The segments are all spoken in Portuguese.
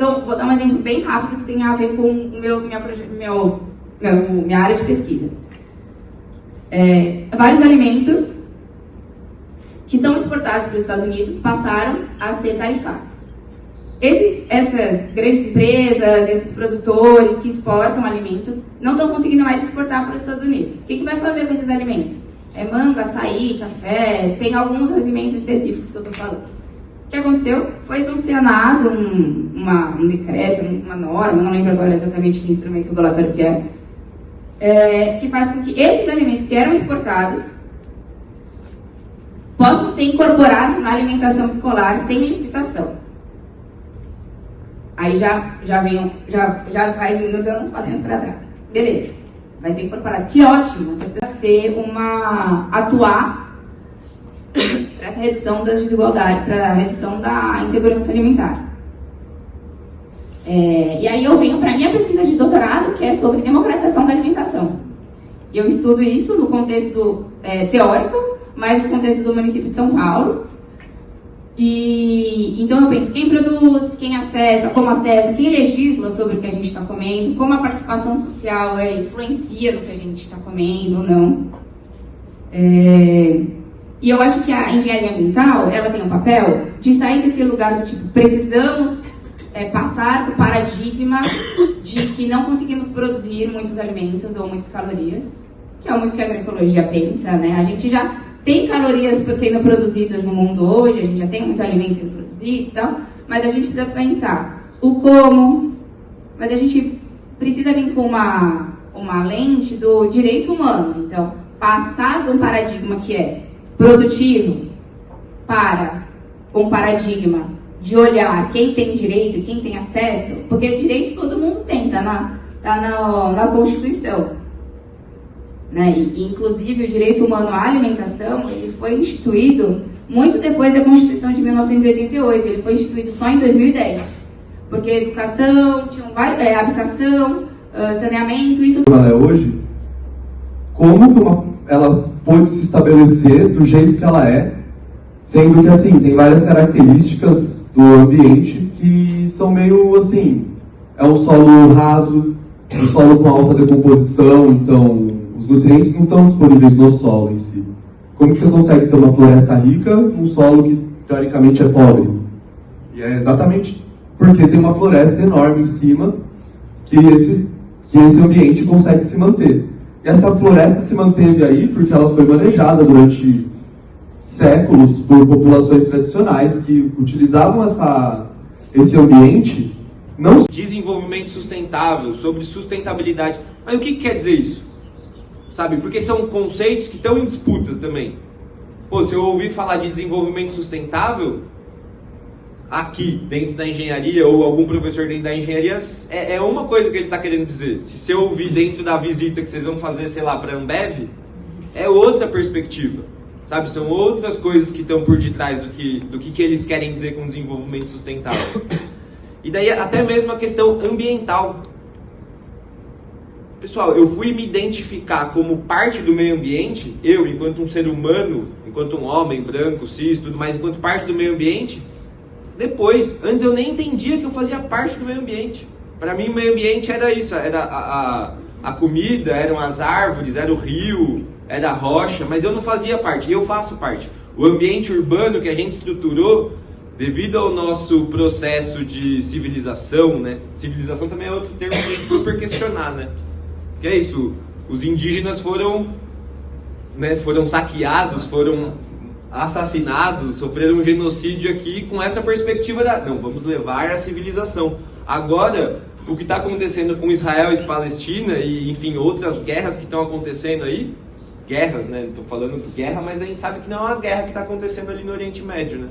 Então, vou dar um exemplo bem rápido que tem a ver com minha área de pesquisa. Vários alimentos que são exportados para os Estados Unidos passaram a ser tarifados. Essas grandes empresas, esses produtores que exportam alimentos, não estão conseguindo mais exportar para os Estados Unidos. O que vai fazer com esses alimentos? Manga, açaí, café, tem alguns alimentos específicos que eu estou falando. O que aconteceu? Foi sancionado um decreto, uma norma, não lembro agora exatamente que instrumento regulatório que é, que faz com que esses alimentos que eram exportados possam ser incorporados na alimentação escolar sem licitação. Aí já vai vindo dando uns passinhos para trás. Beleza, vai ser incorporado. Que ótimo, você precisa atuar para essa redução das desigualdades, para a redução da insegurança alimentar. E aí eu venho para a minha pesquisa de doutorado, que é sobre democratização da alimentação. Eu estudo isso no contexto teórico, mas no contexto do município de São Paulo. E então eu penso, quem produz, quem acessa, como acessa, quem legisla sobre o que a gente está comendo, como a participação social influencia no que a gente está comendo ou não. E eu acho que a engenharia ambiental, ela tem um papel de sair desse lugar do tipo, precisamos passar do paradigma de que não conseguimos produzir muitos alimentos ou muitas calorias, que é muito que a agroecologia pensa, né? A gente já tem calorias sendo produzidas no mundo hoje, a gente já tem muito alimento sendo produzido e tal, mas a gente precisa pensar o como, mas a gente precisa vir com uma lente do direito humano. Então, passar de um paradigma que é produtivo para um paradigma de olhar quem tem direito e quem tem acesso, porque direito todo mundo tem, tá na Constituição. Né? E, inclusive, o direito humano à alimentação, ele foi instituído muito depois da Constituição de 1988, ele foi instituído só em 2010, porque educação, habitação, saneamento, isso... Ela é hoje, como que ela pode se estabelecer do jeito que ela é, sendo que, assim, tem várias características do ambiente que são meio, assim, é um solo raso, um solo com alta decomposição, então... os nutrientes não estão disponíveis no solo em si. Como que você consegue ter uma floresta rica num solo que, teoricamente, é pobre? E é exatamente porque tem uma floresta enorme em cima que esse ambiente consegue se manter. E essa floresta se manteve aí porque ela foi manejada durante séculos por populações tradicionais que utilizavam esse ambiente... não desenvolvimento sustentável, sobre sustentabilidade. Mas o que quer dizer isso? Sabe? Porque são conceitos que estão em disputas também. Pô, se eu ouvir falar de desenvolvimento sustentável, aqui, dentro da engenharia, ou algum professor dentro da engenharia, é uma coisa que ele está querendo dizer. Se eu ouvir dentro da visita que vocês vão fazer, sei lá, para a Ambev, é outra perspectiva. Sabe? São outras coisas que estão por detrás do que eles querem dizer com desenvolvimento sustentável. E daí até mesmo a questão ambiental. Pessoal, eu fui me identificar como parte do meio ambiente, eu, enquanto um ser humano, enquanto um homem branco, cis, tudo mais, enquanto parte do meio ambiente, depois. Antes eu nem entendia que eu fazia parte do meio ambiente. Para mim, o meio ambiente era isso, era a comida, eram as árvores, era o rio, era a rocha, mas eu não fazia parte, eu faço parte. O ambiente urbano que a gente estruturou, devido ao nosso processo de civilização, né? Civilização também é outro termo que a gente super questionar, né? Que é isso, os indígenas foram saqueados, foram assassinados, sofreram um genocídio aqui com essa perspectiva não, vamos levar a civilização. Agora, o que está acontecendo com Israel e Palestina e, enfim, outras guerras que estão acontecendo aí, guerras, né, estou falando de guerra, mas a gente sabe que não é uma guerra que está acontecendo ali no Oriente Médio, né?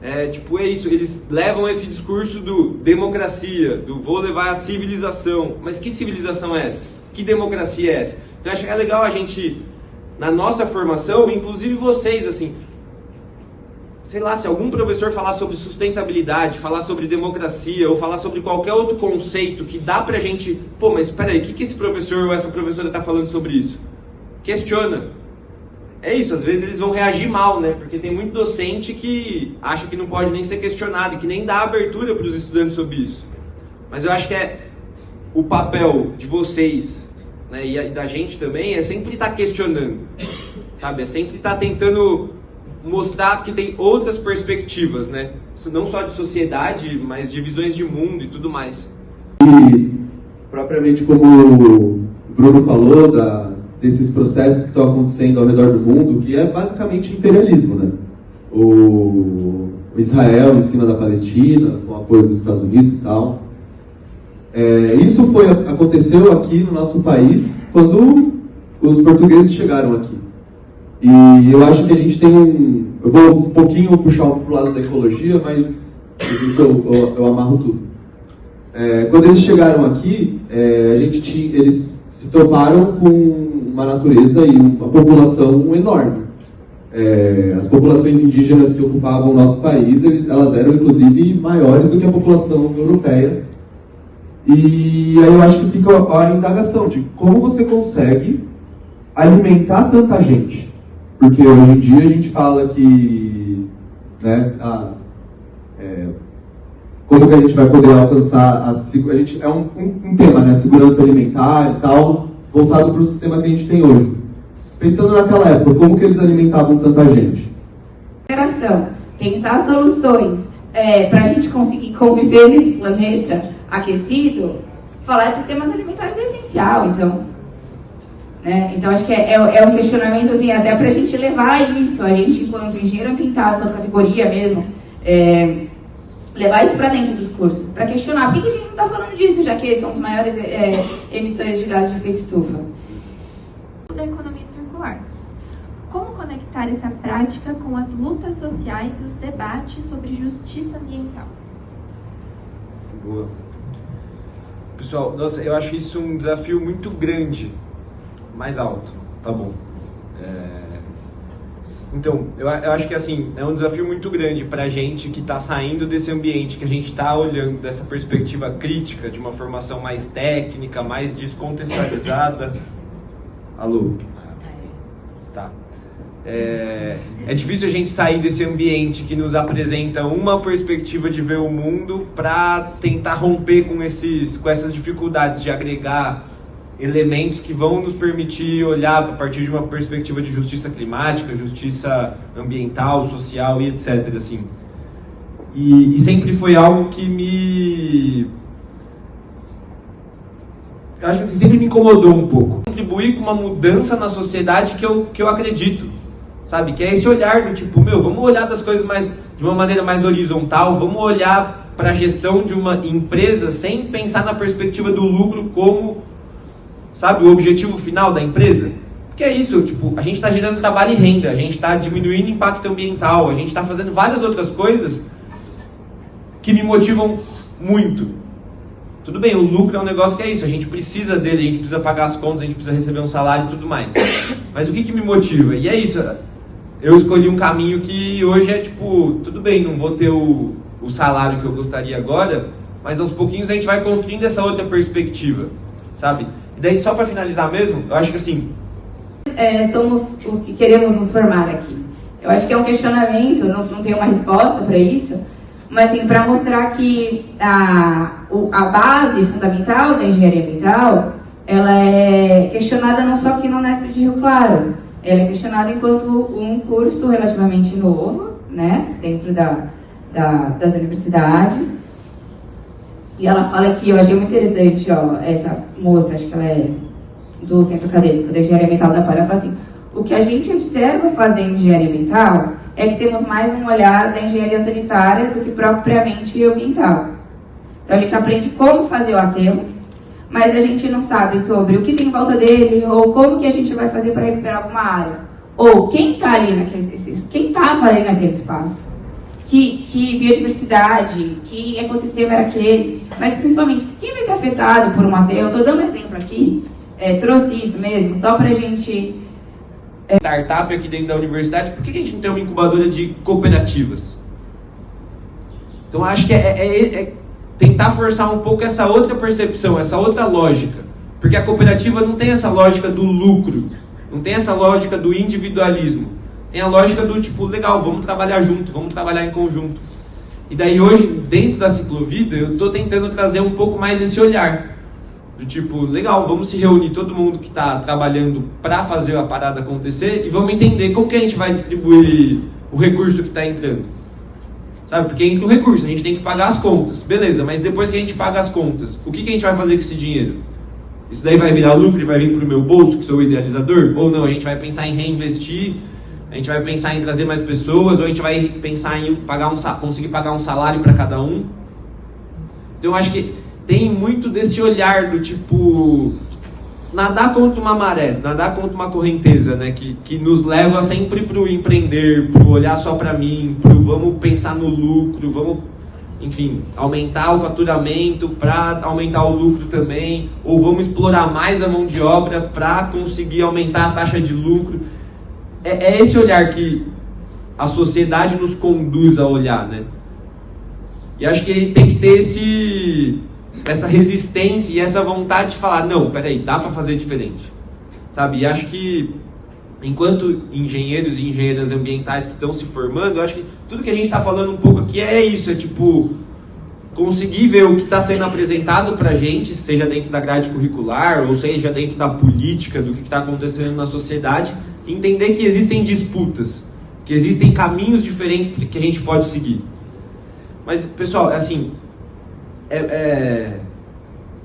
É isso, eles levam esse discurso do democracia, do vou levar a civilização. Mas que civilização é essa? Que democracia é essa? Então acho que é legal a gente, na nossa formação, inclusive vocês, assim, sei lá, se algum professor falar sobre sustentabilidade, falar sobre democracia, ou falar sobre qualquer outro conceito que dá pra gente, pô, mas peraí, o que esse professor ou essa professora tá falando sobre isso? Questiona. é isso, às vezes eles vão reagir mal, né? Porque tem muito docente que acha que não pode nem ser questionado, que nem dá abertura para os estudantes sobre isso. Mas eu acho que é o papel de vocês, né, e da gente também, é sempre estar questionando, sabe? É sempre estar tentando mostrar que tem outras perspectivas, né? Não só de sociedade, mas de visões de mundo e tudo mais. E, propriamente como o Bruno falou, desses processos que estão acontecendo ao redor do mundo, que é basicamente imperialismo, né? O Israel em cima da Palestina, com o apoio dos Estados Unidos e tal. Isso aconteceu aqui no nosso país quando os portugueses chegaram aqui. E eu acho que a gente tem eu vou um pouquinho puxar pro lado da ecologia, mas eu amarro tudo. Quando eles chegaram aqui, eles se toparam com uma natureza e uma população enorme. As populações indígenas que ocupavam o nosso país, elas eram inclusive maiores do que a população europeia. E aí eu acho que fica a indagação de como você consegue alimentar tanta gente. Porque hoje em dia a gente fala que, né, como que a gente vai poder alcançar é um tema, né, segurança alimentar e tal, voltado para o sistema que a gente tem hoje. Pensando naquela época, como que eles alimentavam tanta gente? Pensar soluções para a gente conseguir conviver nesse planeta aquecido, falar de sistemas alimentares é essencial, então. Né? Então, acho que é um questionamento, assim, até para a gente levar isso, a gente, enquanto engenheiro ambiental, enquanto categoria mesmo, levar isso para dentro dos cursos, para questionar por que a gente não está falando disso, já que são os maiores emissores de gases de efeito estufa. Da economia circular. Como conectar essa prática com as lutas sociais e os debates sobre justiça ambiental? Boa. Pessoal, nossa, eu acho isso um desafio muito grande. Mais alto, tá bom. Então, eu acho que assim, é um desafio muito grande pra gente que tá saindo desse ambiente, que a gente tá olhando dessa perspectiva crítica, de uma formação mais técnica, mais descontextualizada. Alô? Tá. É difícil a gente sair desse ambiente que nos apresenta uma perspectiva de ver o mundo para tentar romper com essas dificuldades de agregar elementos que vão nos permitir olhar a partir de uma perspectiva de justiça climática, justiça ambiental, social e etc. Assim. E sempre foi algo que eu acho que assim, sempre me incomodou um pouco. Contribuir com uma mudança na sociedade que eu acredito, sabe? Que é esse olhar do tipo, vamos olhar das coisas de uma maneira mais horizontal, vamos olhar para a gestão de uma empresa sem pensar na perspectiva do lucro como, sabe, o objetivo final da empresa. Porque é isso, tipo, a gente está gerando trabalho e renda, a gente está diminuindo impacto ambiental, a gente está fazendo várias outras coisas que me motivam muito. Tudo bem, o lucro é um negócio que é isso, a gente precisa dele, a gente precisa pagar as contas, a gente precisa receber um salário e tudo mais. Mas o que me motiva? E é isso, eu escolhi um caminho que hoje é tipo, tudo bem, não vou ter o salário que eu gostaria agora, mas aos pouquinhos a gente vai construindo essa outra perspectiva, sabe? E daí, só para finalizar mesmo, eu acho que assim... somos os que queremos nos formar aqui. Eu acho que é um questionamento, não tenho uma resposta para isso, mas assim, para mostrar que a base fundamental da engenharia ambiental, ela é questionada não só aqui no Unesp de Rio Claro, ela é questionada enquanto um curso relativamente novo, né, dentro das universidades. E ela fala aqui, eu achei muito interessante, ó, essa moça, acho que ela é do Centro Acadêmico da Engenharia Ambiental da Poli, ela fala assim, o que a gente observa fazendo engenharia ambiental é que temos mais um olhar da engenharia sanitária do que propriamente ambiental. Então a gente aprende como fazer o aterro, mas a gente não sabe sobre o que tem em volta dele, ou como que a gente vai fazer para recuperar alguma área. Ou quem está ali quem estava ali naquele espaço. Que biodiversidade, que ecossistema era aquele, mas principalmente, quem vai ser afetado por um aterro? Eu estou dando um exemplo aqui, trouxe isso mesmo, só para a gente... Startup aqui dentro da universidade, por que a gente não tem uma incubadora de cooperativas? Então acho que é tentar forçar um pouco essa outra percepção, essa outra lógica, porque a cooperativa não tem essa lógica do lucro, Não tem essa lógica do individualismo. Tem a lógica do tipo, legal, vamos trabalhar junto, vamos trabalhar em conjunto. E daí hoje, dentro da ciclovida, eu estou tentando trazer um pouco mais esse olhar. Do tipo, legal, vamos se reunir todo mundo que está trabalhando para fazer a parada acontecer e vamos entender como que a gente vai distribuir o recurso que está entrando. Sabe? Porque entra o recurso, a gente tem que pagar as contas. Beleza, mas depois que a gente paga as contas, o que a gente vai fazer com esse dinheiro? Isso daí vai virar lucro e vai vir para o meu bolso, que sou o idealizador? Ou não, a gente vai pensar em reinvestir, a gente vai pensar em trazer mais pessoas, ou a gente vai pensar em conseguir pagar um salário para cada um? Então eu acho que tem muito desse olhar do tipo, nadar contra uma maré, nadar contra uma correnteza, né? Que nos leva sempre pro empreender, pro olhar só para mim, pro vamos pensar no lucro, vamos, enfim, aumentar o faturamento para aumentar o lucro também, ou vamos explorar mais a mão de obra para conseguir aumentar a taxa de lucro. É esse olhar que a sociedade nos conduz a olhar, né? E acho que tem que ter essa resistência e essa vontade de falar, não, peraí, dá para fazer diferente, sabe? E acho que, enquanto engenheiros e engenheiras ambientais que estão se formando, eu acho que tudo que a gente está falando um pouco aqui é isso, é tipo, conseguir ver o que está sendo apresentado para a gente, seja dentro da grade curricular, ou seja dentro da política, do que está acontecendo na sociedade, e entender que existem disputas, que existem caminhos diferentes que a gente pode seguir. Mas, pessoal, assim,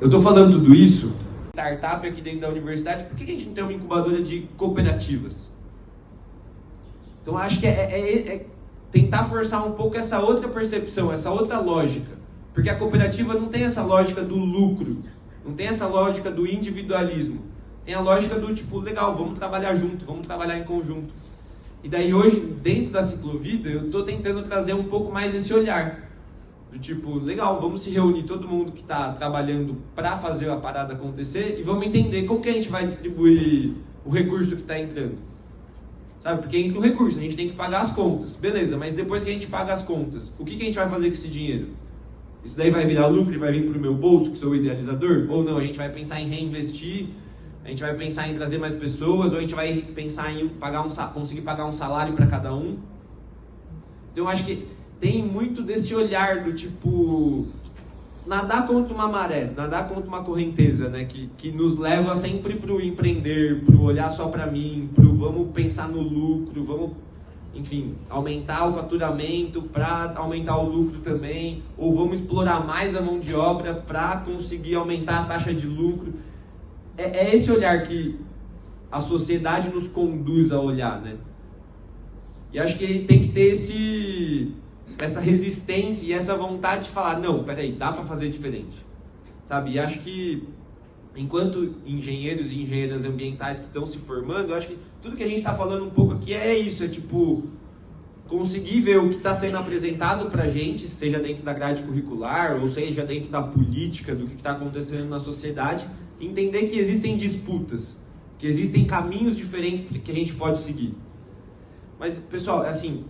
eu estou falando tudo isso, startup aqui dentro da universidade, por que a gente não tem uma incubadora de cooperativas? Então, acho que é tentar forçar um pouco essa outra percepção, essa outra lógica. Porque a cooperativa não tem essa lógica do lucro, não tem essa lógica do individualismo. Tem a lógica do tipo, legal, vamos trabalhar junto, vamos trabalhar em conjunto. E daí hoje, dentro da ciclovida, eu estou tentando trazer um pouco mais esse olhar. Do tipo, legal, vamos se reunir todo mundo que está trabalhando para fazer a parada acontecer e vamos entender como que a gente vai distribuir o recurso que está entrando. Sabe? Porque entra o recurso, a gente tem que pagar as contas. Beleza, mas depois que a gente paga as contas, o que a gente vai fazer com esse dinheiro? Isso daí vai virar lucro e vai vir para o meu bolso, que sou o idealizador? Ou não, a gente vai pensar em reinvestir, a gente vai pensar em trazer mais pessoas, ou a gente vai pensar em conseguir pagar um salário para cada um? Então eu acho que tem muito desse olhar do tipo, nadar contra uma maré, nadar contra uma correnteza, né? Que nos leva sempre pro empreender, pro olhar só para mim, pro vamos pensar no lucro, vamos, enfim, aumentar o faturamento para aumentar o lucro também, ou vamos explorar mais a mão de obra para conseguir aumentar a taxa de lucro. É esse olhar que a sociedade nos conduz a olhar, né? E acho que tem que ter essa resistência e essa vontade de falar, não, peraí, dá para fazer diferente, sabe? E acho que, enquanto engenheiros e engenheiras ambientais que estão se formando, eu acho que tudo que a gente está falando um pouco aqui é isso, é tipo, conseguir ver o que está sendo apresentado para a gente, seja dentro da grade curricular, ou seja dentro da política, do que está acontecendo na sociedade, e entender que existem disputas, que existem caminhos diferentes que a gente pode seguir. Mas, pessoal, assim,